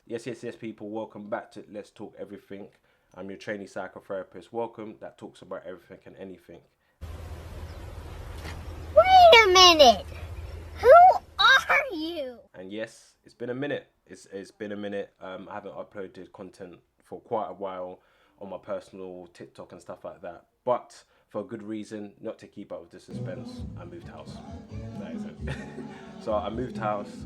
Yes, people. Welcome back to Let's Talk Everything. I'm your trainee psychotherapist. Welcome. That talks about everything and anything. Wait a minute. Who are you? And yes, it's been a minute. It's been a minute. I haven't uploaded content for quite a while on my personal TikTok and stuff like that. But for a good reason, not to keep up with the suspense. I moved house. That is it. So I moved house.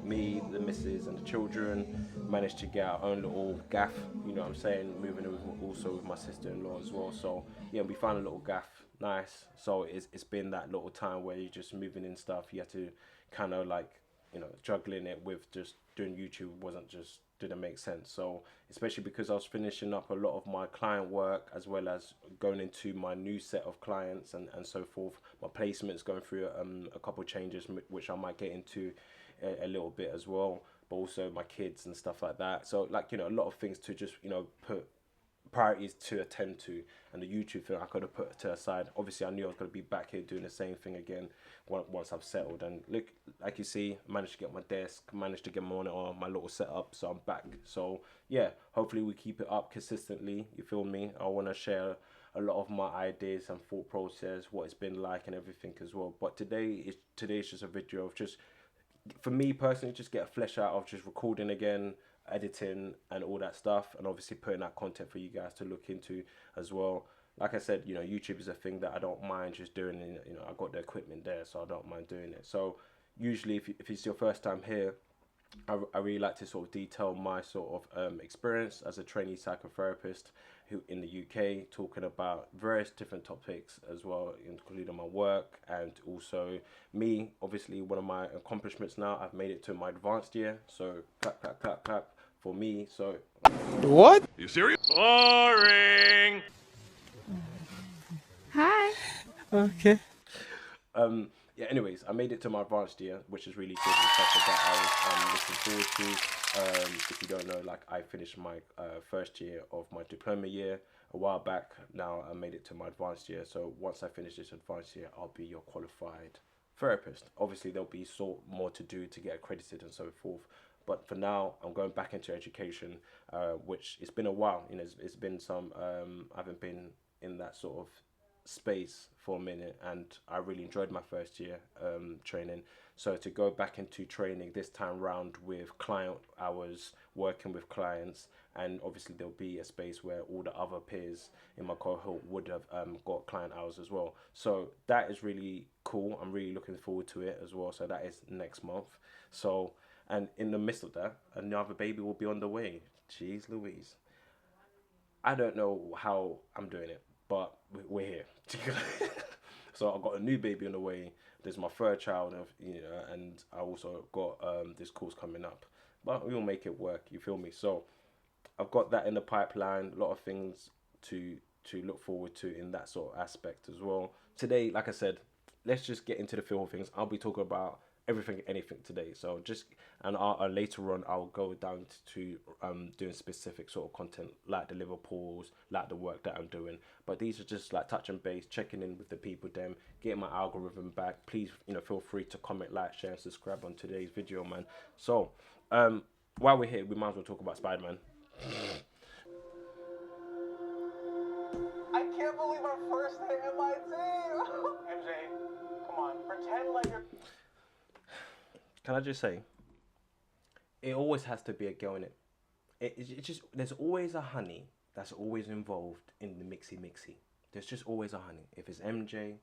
Me, the missus, and the children managed to get our own little gaff. You know what I'm saying? Moving in with, also with my sister-in-law as well. So yeah, we found a little gaff. Nice. So it's been that little time where you're just moving in stuff. You have to kind of like, juggling it with just doing YouTube wasn't just didn't make sense. So especially because I was finishing up a lot of my client work as well as going into my new set of clients and so forth. My placements going through a couple of changes which I might get into a little bit as well. But also my kids and stuff like that. So like a lot of things to just put priorities to attend to, and the YouTube thing I could have put to the side. Obviously I knew I was going to be back here doing the same thing again once I've settled, and look, like you see, managed to get my desk, managed to get my monitor, my little setup, so I'm back. So yeah, hopefully we keep it up consistently, you feel me? I want to share a lot of my ideas and thought process, what it's been like and everything as well. But today's just a video of just, for me personally, just get a flesh out of just recording again, editing and all that stuff, and obviously putting that content for you guys to look into as well. Like I said, YouTube is a thing that I don't mind just doing. I got the equipment there, so I don't mind doing it. So usually if it's your first time here, I really like to sort of detail my sort of experience as a trainee psychotherapist who in the UK, talking about various different topics as well, including my work and also me. Obviously, one of my accomplishments now, I've made it to my advanced year. So clap, clap, clap, clap for me. So what? You serious? Boring. Hi. Okay. Yeah, anyways, I made it to my advanced year, which is really good. It's something that I was looking forward to. If you don't know, like I finished my first year of my diploma year a while back. Now I made it to my advanced year. So once I finish this advanced year, I'll be your qualified therapist. Obviously, there'll be more to do to get accredited and so forth. But for now, I'm going back into education, which it's been a while. It's been some. I haven't been in that sort of space for a minute, and I really enjoyed my first year training. So to go back into training this time round with client hours, working with clients, and obviously there'll be a space where all the other peers in my cohort would have got client hours as well. So that is really cool. I'm really looking forward to it as well. So that is next month. So, and in the midst of that, another baby will be on the way. Jeez Louise. I don't know how I'm doing it, but we're here. So I've got a new baby on the way. There's my third child, and I also got this course coming up. But we'll make it work. You feel me? So I've got that in the pipeline. A lot of things to look forward to in that sort of aspect as well. Today, like I said, let's just get into the feel of things. I'll be talking about everything, anything today. So later on, I'll go down to doing specific sort of content like the Liverpools, like the work that I'm doing. But these are just like touch and base, checking in with the people, them, getting my algorithm back. Please, feel free to comment, like, share, and subscribe on today's video, man. So, while we're here, we might as well talk about Spider-Man. I can't believe our first hit MIT! MJ, come on, pretend like you're... Can I just say, it always has to be a girl in it. It just, there's always a honey that's always involved in the mixy. There's just always a honey. If it's MJ,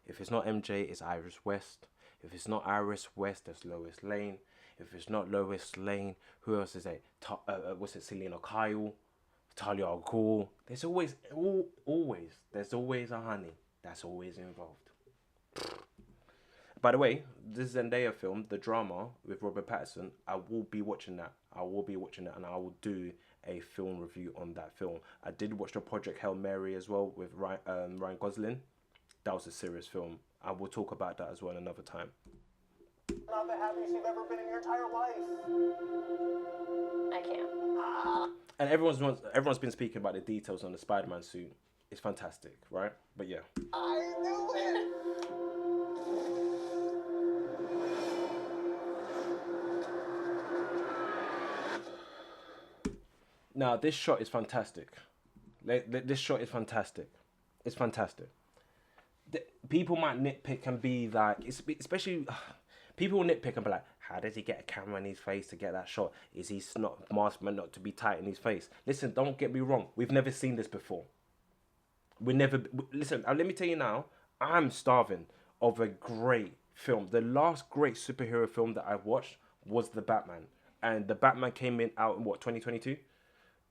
if it's not MJ, it's Iris West. If it's not Iris West, there's Lois Lane. If it's not Lois Lane, who else is it? Selena Kyle, Talia al Ghul. There's always a honey that's always involved. By the way, this Zendaya film, the drama with Robert Pattinson, I will be watching that. And I will do a film review on that film. I did watch the Project Hail Mary as well with Ryan Gosling. That was a serious film. I will talk about that as well another time. Not the happiest you've ever been in your entire life. I can't. And everyone's been speaking about the details on the Spider-Man suit. It's fantastic, right? But yeah. I knew it! Now this shot is fantastic. This shot is fantastic. It's fantastic. People might nitpick and be like, especially people will nitpick and be like, how does he get a camera in his face to get that shot? Is he not mask meant not to be tight in his face? Listen, don't get me wrong. We've never seen this before. Listen. Let me tell you now. I'm starving of a great film. The last great superhero film that I watched was The Batman, and The Batman came out in what, 2022?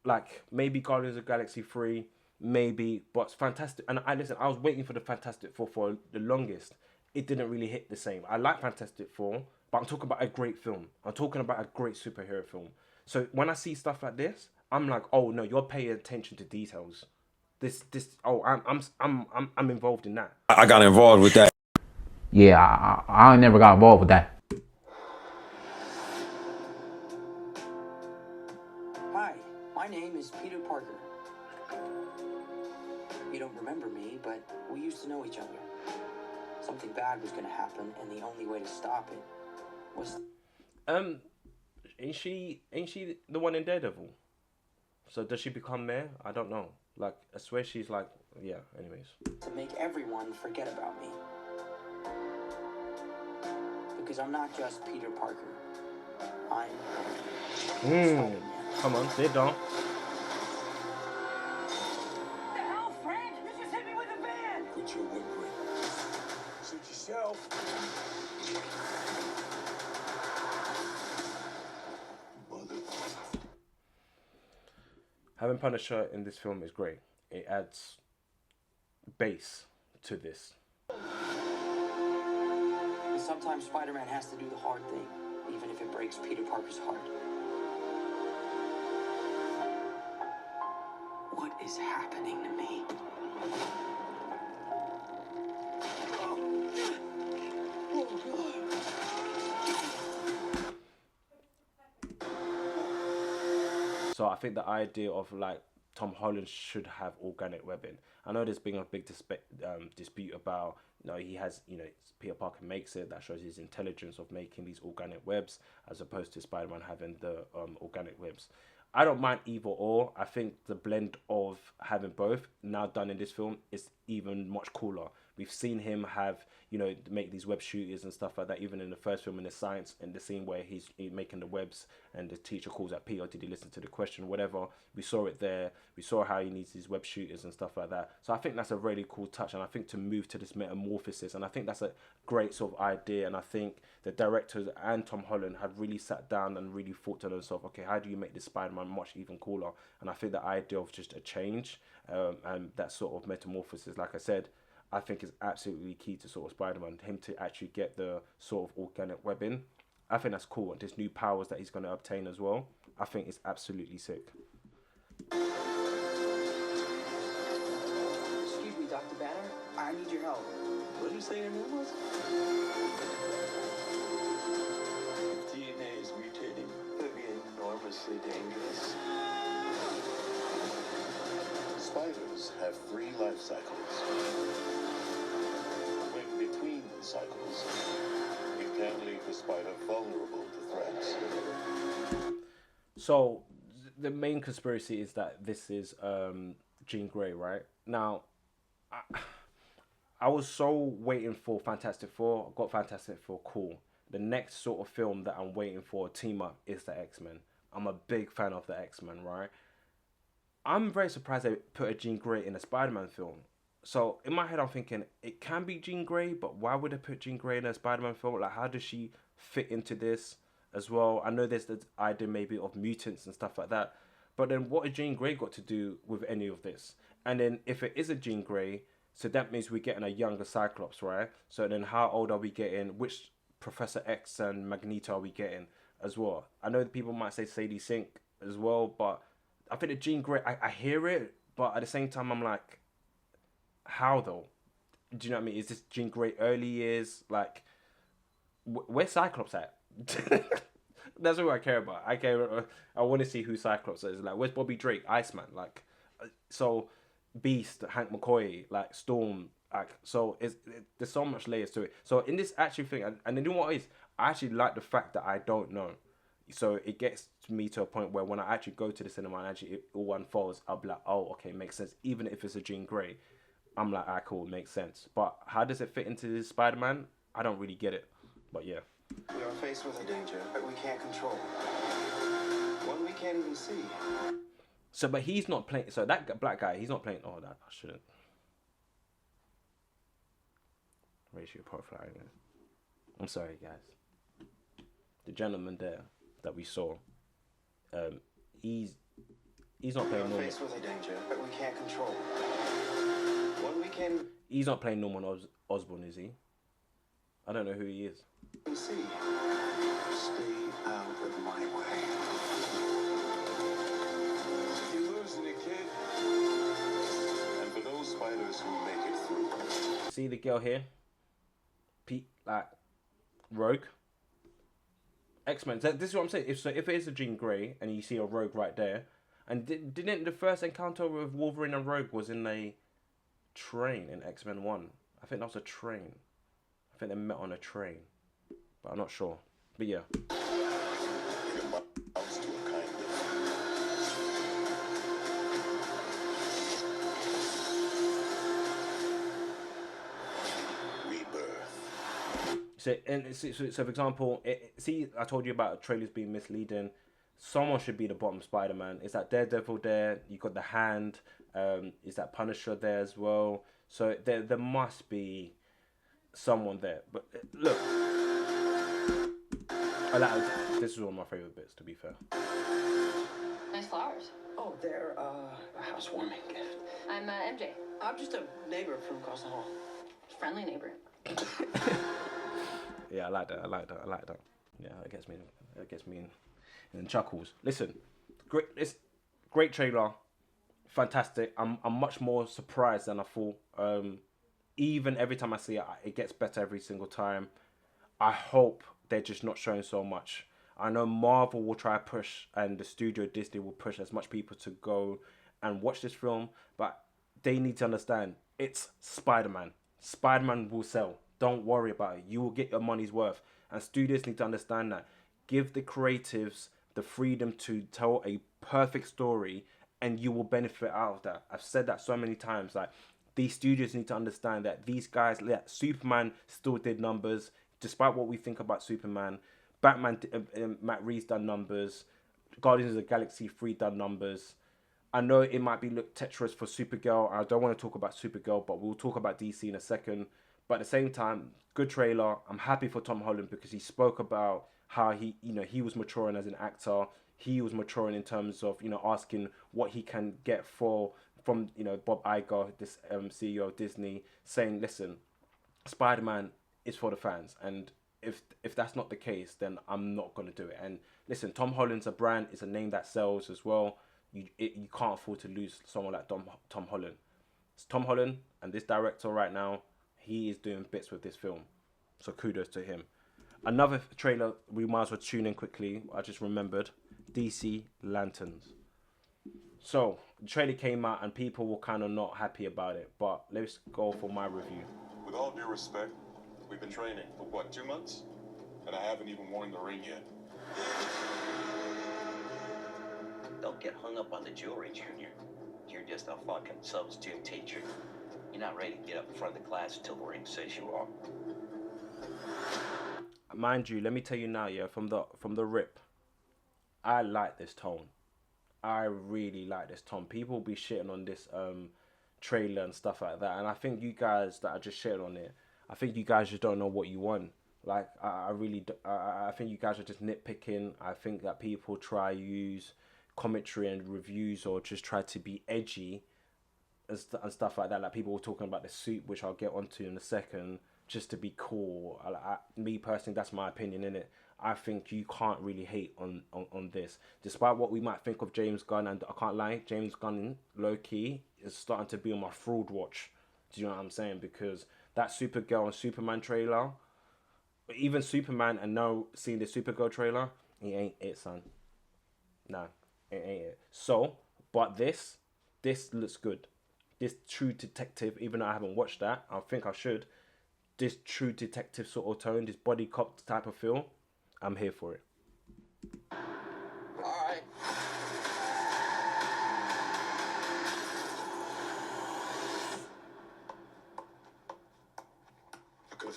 Like maybe Guardians of the Galaxy 3, maybe, but it's fantastic. And I was waiting for the Fantastic Four for the longest. It didn't really hit the same. I like Fantastic Four, but I'm talking about a great film. I'm talking about a great superhero film. So when I see stuff like this, I'm like, oh no, you're paying attention to details. I'm involved in that. I got involved with that. Yeah, I never got involved with that. Hi, my name is Peter Parker. You don't remember me, but we used to know each other. Something bad was going to happen, and the only way to stop it was... Ain't she the one in Daredevil? So does she become Mayor? I don't know. Like, I swear she's like, yeah, anyways. to make everyone forget about me. Because I'm not just Peter Parker. I'm... Spider-Man. Come on, sit down. What the hell, Frank? You just hit me with a van! Put your whip ring. Suit yourself. Having Punisher in this film is great. It adds base to this. And sometimes Spider-Man has to do the hard thing, even if it breaks Peter Parker's heart. What is happening to me? So I think the idea of like Tom Holland should have organic webbing. I know there's been a big dispute about, he has, Peter Parker makes it. That shows his intelligence of making these organic webs as opposed to Spider-Man having the organic webs. I don't mind either or. I think the blend of having both now done in this film is even much cooler. We've seen him have, make these web shooters and stuff like that, even in the first film in the science, in the scene where he's making the webs and the teacher calls out Peter, did he listen to the question, whatever. We saw it there. We saw how he needs these web shooters and stuff like that. So I think that's a really cool touch, and I think to move to this metamorphosis, and I think that's a great sort of idea, and I think the directors and Tom Holland have really sat down and really thought to themselves, okay, how do you make this Spider-Man much even cooler? And I think the idea of just a change and that sort of metamorphosis, like I said, I think is absolutely key to sort of Spider-Man, him to actually get the sort of organic webbing. I think that's cool. And there's new powers that he's going to obtain as well. I think it's absolutely sick. Excuse me, Dr. Banner. I need your help. What did you say your name was? If DNA is mutating, it would be enormously dangerous. Spiders have 3 life cycles. When between the cycles, it can leave the spider vulnerable to threats. So the main conspiracy is that this is Jean Grey, right? Now, I was so waiting for Fantastic Four. I got Fantastic Four, cool. The next sort of film that I'm waiting for, team up, is the X-Men. I'm a big fan of the X-Men, right? I'm very surprised they put a Jean Grey in a Spider-Man film. So in my head, I'm thinking it can be Jean Grey, but why would they put Jean Grey in a Spider-Man film? Like, how does she fit into this as well? I know there's the idea maybe of mutants and stuff like that, but then what has Jean Grey got to do with any of this? And then if it is a Jean Grey, so that means we're getting a younger Cyclops, right? So then how old are we getting? Which Professor X and Magneto are we getting as well? I know people might say Sadie Sink as well, but I think the Jean Grey, I hear it, but at the same time, I'm like, how though? Do you know what I mean? Is this Jean Grey early years? Like, where's Cyclops at? That's what I care about. I want to see who Cyclops is. Like, where's Bobby Drake, Iceman? Like, so Beast, Hank McCoy, like Storm. Like, so there's so much layers to it. So in this actual thing, and you know what it is? I actually like the fact that I don't know. So it gets me to a point where when I actually go to the cinema and actually it all unfolds, I'll be like, oh, okay, makes sense. Even if it's a Jean Grey, I'm like, ah, cool, makes sense. But how does it fit into this Spider-Man? I don't really get it. But yeah. We are faced with a danger that we can't control. One we can't even see. So, but he's not playing. So that black guy, he's not playing. Oh, that I shouldn't. Ratio profiling. I'm sorry, guys. The gentleman there that we saw, he's not playing normal. Faced with a danger that we can't control. One we can. He's not playing Norman Osborn, is he? I don't know who he is. See. Stay out of my way. You're losing it, kid. And for those spiders who make it through, See the girl here? Pete, like, Rogue. X-Men. This is what I'm saying. If it is a Jean Grey and you see a Rogue right there, and didn't the first encounter with Wolverine and Rogue was in a train in X-Men 1? I think that was a train. I think they met on a train, but I'm not sure. But yeah. it amounts to a kind of rebirth. So for example, see, I told you about trailers being misleading. Someone should be the bottom Spider-Man. Is that Daredevil there? You got the Hand. Is that Punisher there as well? So there must be someone there. But look, this is one of my favorite bits, to be fair. Nice flowers. Oh, they're a housewarming gift. I'm MJ. I'm just a neighbor from across the hall. Friendly neighbor. Yeah, I like that. Yeah, it gets me in chuckles. Listen, great trailer, fantastic. I'm much more surprised than I thought. Even every time I see it, it gets better every single time. I hope they're just not showing so much. I know Marvel will try to push, and the studio Disney will push as much people to go and watch this film, but they need to understand it's Spider-Man. Spider-Man will sell. Don't worry about it. You will get your money's worth. And studios need to understand that. Give the creatives the freedom to tell a perfect story, and you will benefit out of that. I've said that so many times. Like, these studios need to understand that these guys, Superman still did numbers, despite what we think about Superman. Batman, Matt Reeves done numbers. Guardians of the Galaxy 3 done numbers. I know it might be look Tetris for Supergirl. I don't want to talk about Supergirl, but we'll talk about DC in a second. But at the same time, good trailer. I'm happy for Tom Holland because he spoke about how he was maturing as an actor. He was maturing in terms of, asking what he can get from Bob Iger, this CEO of Disney, saying, listen, Spider-Man is for the fans. And if that's not the case, then I'm not going to do it. And listen, Tom Holland's a brand. It's a name that sells as well. You can't afford to lose someone like Tom Holland. It's Tom Holland and this director right now, he is doing bits with this film. So kudos to him. Another trailer, we might as well tune in quickly. I just remembered. DC Lanterns. So, the trailer came out and people were kind of not happy about it. But let's go for my review. With all due respect, we've been training for what, 2 months? And I haven't even worn the ring yet. Don't get hung up on the jewelry, Junior. You're just a fucking substitute teacher. You're not ready to get up in front of the class until the ring says you are. Mind you, let me tell you now, yeah, from the rip, I like this tone. I really like this tone. People be shitting on this trailer and stuff like that, and I think you guys that are just shitting on it, I think you guys just don't know what you want. Like, I think you guys are just nitpicking. I think that people try use commentary and reviews or just try to be edgy and stuff like that. Like, people were talking about the suit, which I'll get onto in a second, just to be cool. Me personally, that's my opinion in it. I think you can't really hate on this, despite what we might think of James Gunn. And I can't lie, James Gunn, low key, is starting to be on my fraud watch. Do you know what I'm saying? Because that Supergirl and Superman trailer, even Superman, and now seeing the Supergirl trailer, it ain't it, son. No, it ain't it. So, but this looks good. This True Detective, even though I haven't watched that, I think I should. This True Detective sort of tone, this body cop type of feel, I'm here for it.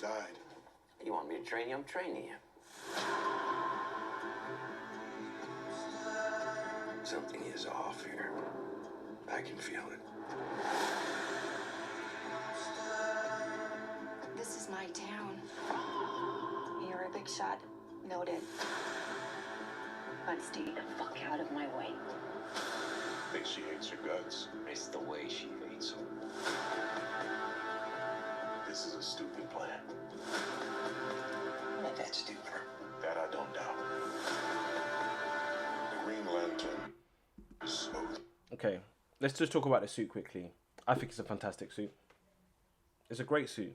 both hide. You want me to train you? I'm training you. Something is off here. I can feel it. This is my town. You're a big shot. Noted. But stay the fuck out of my way. Think she hates your guts. It's the way she hates them. This is a stupid plan. Not that stupid. That I don't doubt. The Green Lantern is so... Okay, let's just talk about the suit quickly. I think it's a fantastic suit. It's a great suit.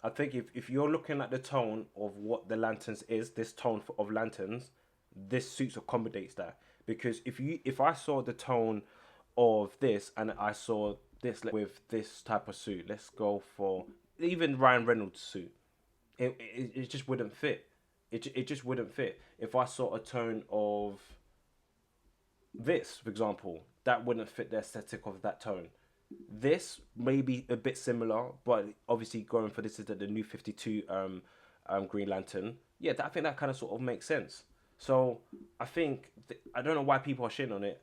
I think if you're looking at the tone of what the Lanterns is, this tone of Lanterns, this suit accommodates that. Because if I saw the tone of this and I saw this with this type of suit, let's go for even Ryan Reynolds' suit, it just wouldn't fit. It just wouldn't fit. If I saw a tone of this, for example, that wouldn't fit the aesthetic of that tone. This may be a bit similar, but obviously going for this is the new 52 Green Lantern. Yeah, I think that kind of sort of makes sense. So I think I don't know why people are shitting on it.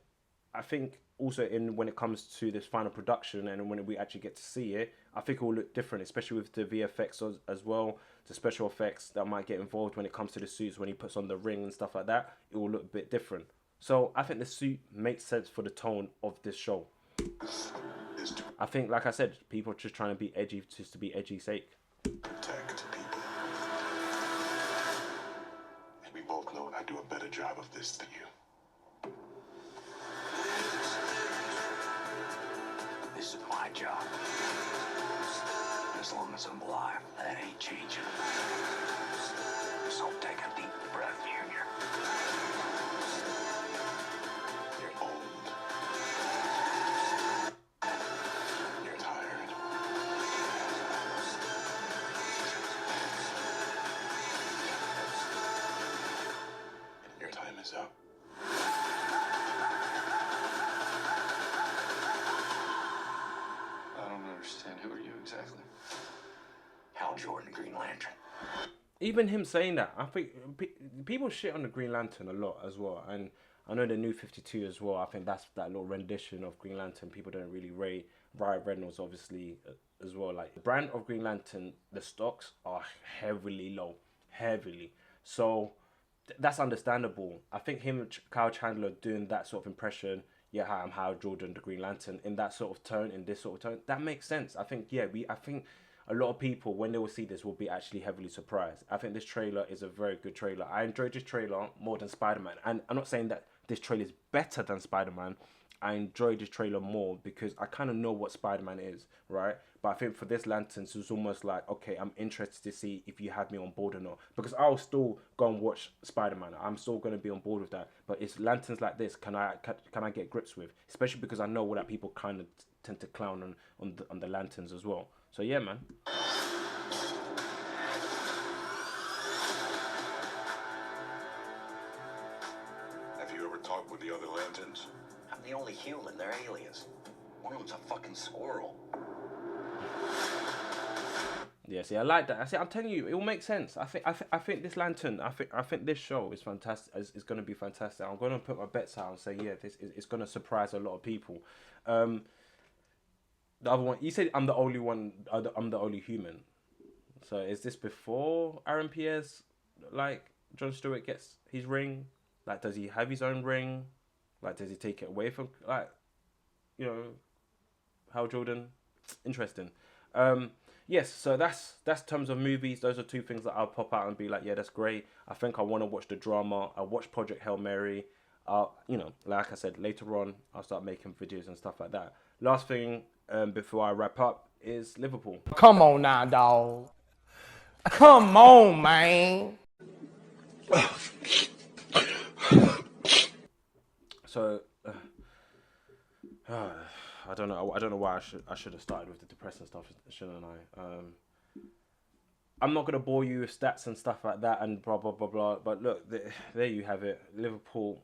I think also when it comes to this final production and when we actually get to see it, I think it will look different, especially with the VFX as well, the special effects that might get involved when it comes to the suits, when he puts on the ring and stuff like that. It will look a bit different. So I think the suit makes sense for the tone of this show. I think, like I said, people are just trying to be edgy just to be edgy's sake. Protect people. And we both know I do a better job of this than you. This is my job. As long as I'm alive, that ain't changing. So take a deep breath, Junior. You're old. You're tired. And your time is up. I don't understand. Who are you exactly? Hal Jordan, Green Lantern. Even him saying that, I think people shit on the Green Lantern a lot as well. And I know the new 52 as well. I think that's that little rendition of Green Lantern. People don't really rate. Ryan Reynolds, obviously, as well. Like, the brand of Green Lantern, the stocks are heavily low. Heavily. So that's understandable. I think him and Kyle Chandler doing that sort of impression, yeah, hi, I'm Hal Jordan, the Green Lantern, in that sort of tone, in this sort of tone, that makes sense. I think, yeah, I think a lot of people, when they will see this, will be actually heavily surprised. I think this trailer is a very good trailer. I enjoyed this trailer more than Spider-Man. And I'm not saying that this trailer is better than Spider-Man. I enjoyed this trailer more because I kind of know what Spider-Man is, right? But I think for this Lanterns, it's almost like, okay, I'm interested to see if you have me on board or not. Because I'll still go and watch Spider-Man. I'm still going to be on board with that. But it's Lanterns like this, can I get grips with? Especially because I know that people kind of tend to clown on the Lanterns as well. So yeah, man. Have you ever talked with the other Lanterns? I'm the only human. They're aliens. One of them's a fucking squirrel. Yeah, see, I like that. I'm telling you, it will make sense. I think this Lantern, I think this show is fantastic. Is going to be fantastic. I'm going to put my bets out and say, yeah, it's going to surprise a lot of people. The other one, you said I'm the only one. I'm the only human. So is this before Aaron Pierce, like Jon Stewart gets his ring? Like, does he have his own ring? Like, does he take it away from, like, you know, Hal Jordan? Interesting. Yes, so that's terms of movies. Those are two things that I'll pop out and be like, yeah, that's great. I think I want to watch the drama. I watch Project Hail Mary. You know, like I said, later on, I'll start making videos and stuff like that. Last thing, before I wrap up, is Liverpool. Come on now, dog. Come on, man. So, I don't know. I don't know why I should have started with the depressing stuff, shouldn't I? I'm not gonna bore you with stats and stuff like that and blah blah blah blah. But look, there you have it. Liverpool.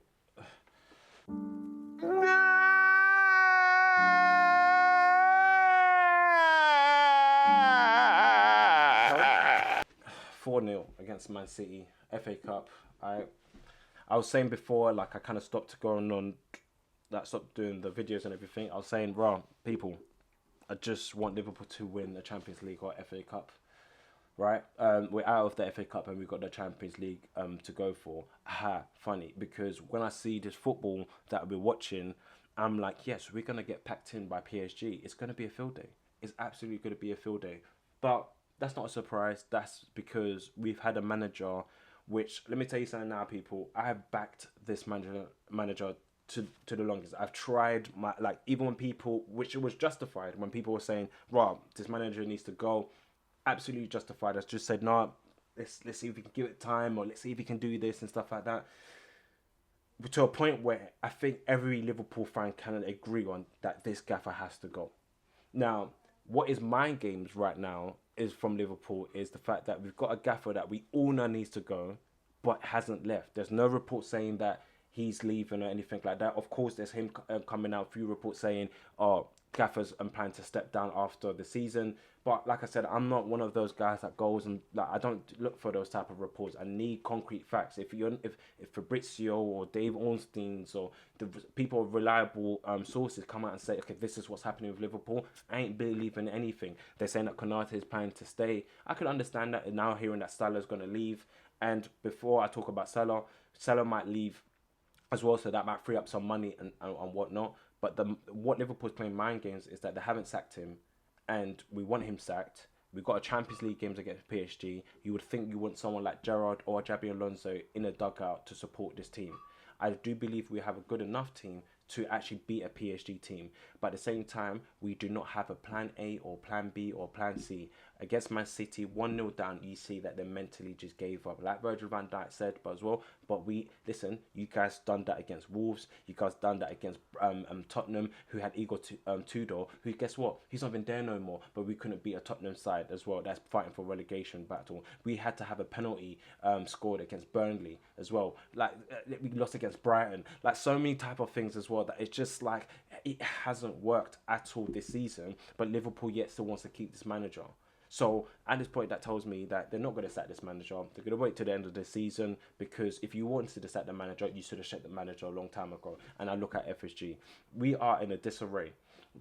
against Man City, FA Cup. I was saying before, like I kind of stopped going on, that stopped doing the videos and everything. I was saying, bro, people, I just want Liverpool to win the Champions League or FA Cup, right? We're out of the FA Cup and we've got the Champions League to go for. Funny, because when I see this football that we're watching, I'm like, yes, we're going to get packed in by PSG. It's going to be a field day. It's absolutely going to be a field day. But that's not a surprise. That's because we've had a manager, which, let me tell you something now, people. I have backed this manager to the longest. I've tried even when people, which it was justified, when people were saying, "Rob, this manager needs to go," absolutely justified. I just said, "No, let's see if we can give it time, or let's see if we can do this and stuff like that." To a point where I think every Liverpool fan can agree on that this gaffer has to go. Now, what is mind games right now is from Liverpool is the fact that we've got a gaffer that we all know needs to go, but hasn't left. There's no report saying that he's leaving or anything like that. Of course, there's him coming out, a few reports saying, "Oh, Gaffer's planning to step down after the season." But like I said, I'm not one of those guys that goes and I don't look for those type of reports. I need concrete facts. If Fabrizio or Dave Ornstein's or the people of reliable sources come out and say, "Okay, this is what's happening with Liverpool," I ain't believing anything. They're saying that Konate is planning to stay. I could understand that. And now hearing that Salah's going to leave, and before I talk about Salah might leave as well, so that might free up some money and whatnot. But what Liverpool's playing mind games is that they haven't sacked him, and we want him sacked. We've got a Champions League games against PSG. You would think you want someone like Gerrard or Xabi Alonso in a dugout to support this team. I do believe we have a good enough team to actually beat a PSG team. But at the same time, we do not have a plan A or plan B or plan C. Against Man City, 1-0 down, you see that they mentally just gave up. Like Virgil van Dijk said, listen, you guys done that against Wolves. You guys done that against Tottenham, who had Igor Tudor, who, guess what? He's not even there no more. But we couldn't beat a Tottenham side as well. That's fighting for relegation battle. We had to have a penalty scored against Burnley as well. We lost against Brighton. So many type of things as well that it's just like it hasn't worked at all this season. But Liverpool yet still wants to keep this manager. So at this point, that tells me that they're not going to sack this manager. They're going to wait to the end of the season, because if you wanted to sack the manager, you should have sacked the manager a long time ago. And I look at FSG. We are in a disarray.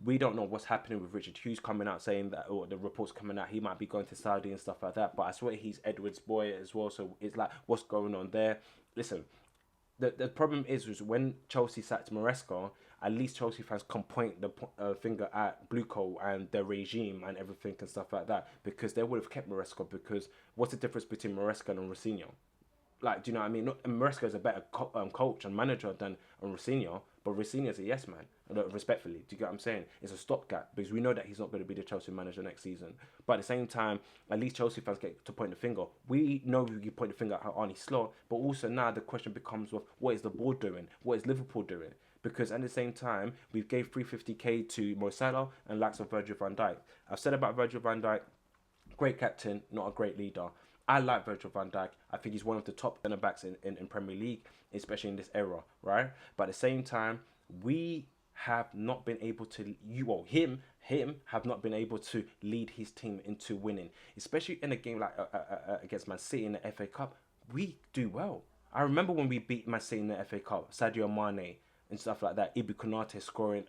We don't know what's happening with Richard Hughes coming out saying that, or the reports coming out, he might be going to Saudi and stuff like that. But I swear he's Edward's boy as well. So it's like, what's going on there? Listen, the problem is when Chelsea sacked Maresca, at least Chelsea fans can point the finger at Bluco and their regime and everything and stuff like that, because they would have kept Maresca. Because what's the difference between Maresca and Rosinho? Do you know what I mean? Maresca is a better coach and manager than Rosinho, but Rosinho is a yes man, respectfully. Do you get what I'm saying? It's a stopgap, because we know that he's not going to be the Chelsea manager next season. But at the same time, at least Chelsea fans get to point the finger. We know we can point the finger at Arne Slot, but also now the question becomes, what is the board doing? What is Liverpool doing? Because at the same time, we gave 350k to Mo Salah and likes of Virgil van Dijk. I've said about Virgil van Dijk, great captain, not a great leader. I like Virgil van Dijk. I think he's one of the top centre backs in Premier League, especially in this era, right? But at the same time, we have not been able to, him have not been able to lead his team into winning, especially in a game like against Man City in the FA Cup. We do well. I remember when we beat Man City in the FA Cup, Sadio Mane and stuff like that, Ibu Konate scoring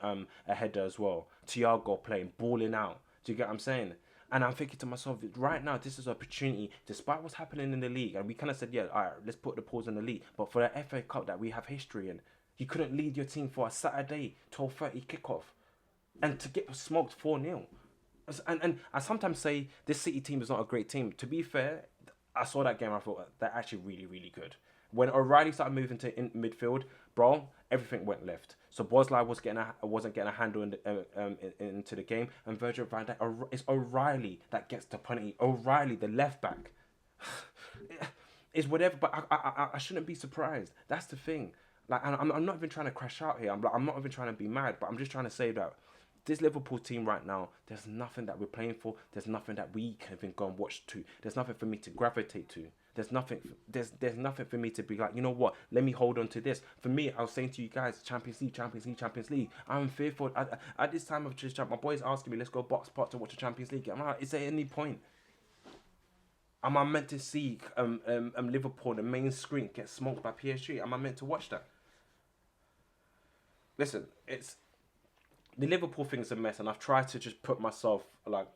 a header as well, Thiago playing, balling out. Do you get what I'm saying? And I'm thinking to myself, right now, this is an opportunity, despite what's happening in the league. And we kind of said, yeah, all right, let's put the pause on the league. But for the FA Cup that we have history in, you couldn't lead your team for a Saturday 12:30 kickoff and to get smoked 4-0. And I sometimes say this City team is not a great team. To be fair, I saw that game, I thought they're actually really, really good. When O'Reilly started moving to midfield, bro, everything went left. So Bosley wasn't getting a handle into the game, and Virgil van Dijk, it's O'Reilly that gets the penalty. O'Reilly, the left back, is whatever. But I shouldn't be surprised. That's the thing. I'm not even trying to crash out here. I'm not even trying to be mad, but I'm just trying to say that this Liverpool team right now, there's nothing that we're playing for. There's nothing that we can even go and watch to. There's nothing for me to gravitate to. There's nothing for me to be like, you know what, let me hold on to this. For me, I was saying to you guys, Champions League. I'm fearful. At this time of just my boys asking me, let's go box pot to watch the Champions League. I'm like, is there any point? Am I meant to see Liverpool, the main screen, get smoked by PSG? Am I meant to watch that? Listen, it's the Liverpool thing's a mess, and I've tried to just put myself like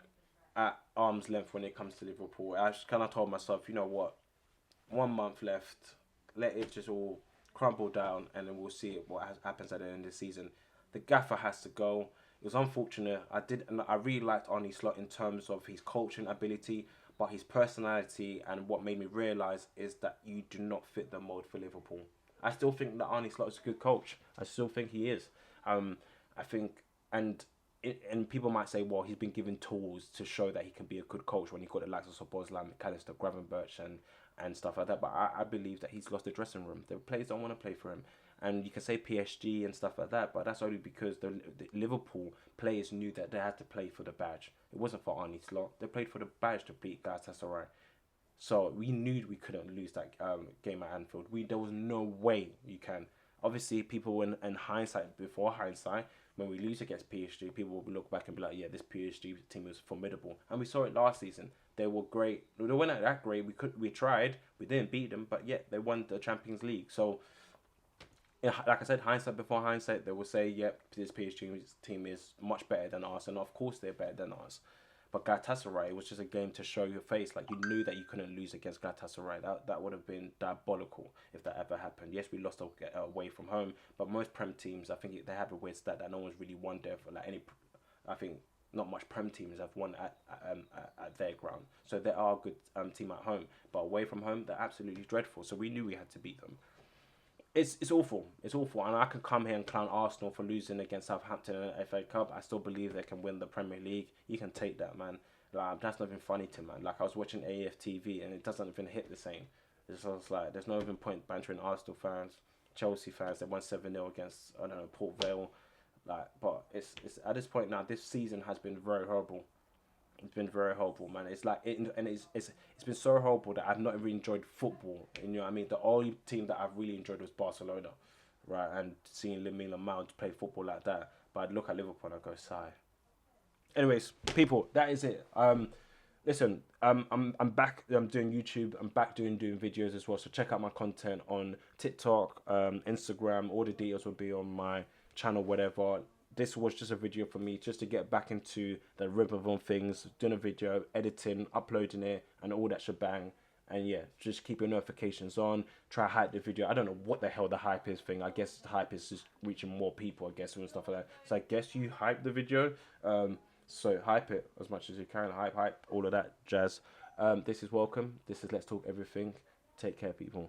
at arm's length when it comes to Liverpool. I just kind of told myself, you know what, 1 month left, let it just all crumble down, and then we'll see what happens at the end of the season. The gaffer has to go. It was unfortunate. I really liked Arne Slot in terms of his coaching ability, but his personality and what made me realise is that you do not fit the mold for Liverpool. I still think that Arne Slot is a good coach. I still think he is. I think, and people might say, well, he's been given tools to show that he can be a good coach when he got the likes of Szoboszlai, McAllister, Gravenberch, and stuff like that. But I believe that he's lost the dressing room. The players don't want to play for him. And you can say PSG and stuff like that, but that's only because the Liverpool players knew that they had to play for the badge. It wasn't for Arne Slot. They played for the badge to beat Galatasaray. So we knew we couldn't lose that game at Anfield. There was no way you can. Obviously, people in hindsight, before hindsight, when we lose against PSG, people will look back and be like, yeah, this PSG team was formidable. And we saw it last season. They were great. They weren't that great. We tried. We didn't beat them, but yet they won the Champions League. So, like I said, hindsight before hindsight, they will say, yep, this PSG team is much better than us. And of course, they're better than us. But Galatasaray was just a game to show your face. Like, you knew that you couldn't lose against Galatasaray. That would have been diabolical if that ever happened. Yes, we lost away from home, but most Prem teams, I think they have a weird stat that no one's really won there for like any. I think not much Prem teams have won at their ground. So they are a good team at home, but away from home, they're absolutely dreadful. So we knew we had to beat them. It's awful. It's awful. And I can come here and clown Arsenal for losing against Southampton in the FA Cup. I still believe they can win the Premier League. You can take that, man. Like, that's not even funny to man. Like, I was watching AFTV and it doesn't even hit the same. It's just like, there's no even point bantering Arsenal fans, Chelsea fans. They won 7-0 against, I don't know, Port Vale. Like, but it's at this point now, this season has been very horrible. It's been very horrible, man. It's like it's been so horrible that I've not really enjoyed football. You know what I mean? The only team that I've really enjoyed was Barcelona, right? And seeing Lamine Yamal play football like that. But I'd look at Liverpool and I go, sigh. Anyways, people, that is it. Listen, I'm back. I'm doing YouTube. I'm back doing videos as well. So check out my content on TikTok, Instagram. All the details will be on my channel, whatever. This was just a video for me just to get back into the rhythm of things, doing a video, editing, uploading it, and all that shebang. And yeah, just keep your notifications on. Try to hype the video. I don't know what the hell the hype is thing. I guess the hype is just reaching more people, I guess, and stuff like that. So I guess you hype the video. So hype it as much as you can. Hype, all of that jazz. This is Welcome. This is Let's Talk Everything. Take care, people.